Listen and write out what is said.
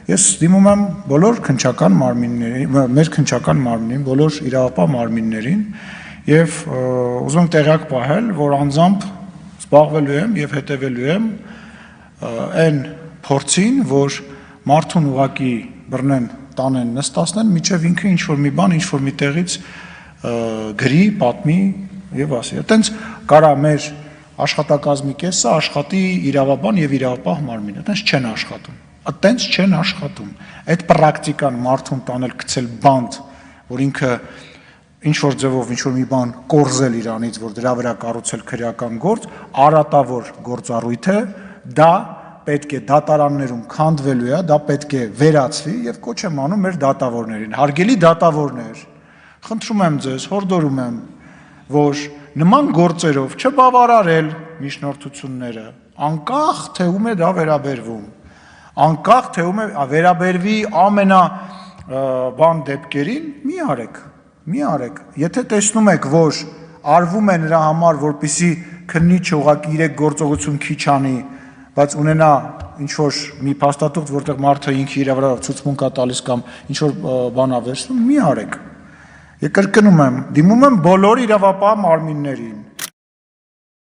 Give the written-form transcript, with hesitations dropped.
Ես դիմում եմ բոլոր քննչական մարմիններին, մեր քննչական մարմնին, բոլոր իրավապահ մարմիններին եւ ուզում եմ տեղյակ պահել, որ անձամբ զբաղվելու եմ եւ հետեւելու եմ այն փորձին, որ մարդուն ուղակի բռնեն, տանեն, նստացնեն, միջև ինքը ինչ-որ մի բան, ինչ-որ մի տեղից գրի, պատմի եւ ասի։ Այդտենց կարա մեր աշխատակազմի կեսը աշխատի իրավաբան եւ իրավապահ մարմինը, այդտենց չեն աշխատում։ Այդտենց չեն աշխատում։ Այդ պրակտիկան մարդուն տանել գցել բանտ, որ ինքը ինչ-որ ձևով ինչ-որ մի բան կորզել իրանից, որ դրա վրա կառուցել քրեական գործ, արատավոր գործառույթ է, դա պետք է դատարաններում քանդվելու է, դա պետք է վերացվի եւ կոչ եմ անում մեր դատավորներին։ Հարգելի դատավորներ, խնդրում եմ ձեզ, հորդորում եմ, որ նման գործերով չբավարարել միջնորդությունները, անկախ թե ում է դա վերաբերվում, անկախ թե ում է վերաբերվի ամենա բան դեպքերին, մի արեք, եթե տեսնում եք, որ արվում է նրա համար, որպեսզի քննիչը ուղղակի իր գործողություն քիչ անի, բայց ունենա ինչ-որ մի փաստաթուղթ, որտեղ մարդը ինքը իր վրա ցուցմունք է տալիս կամ ինչ-որ բան է վերցնում, մի արեք։ Կրկնում եմ, դիմում եմ բոլոր իրավապահ մարմիններին,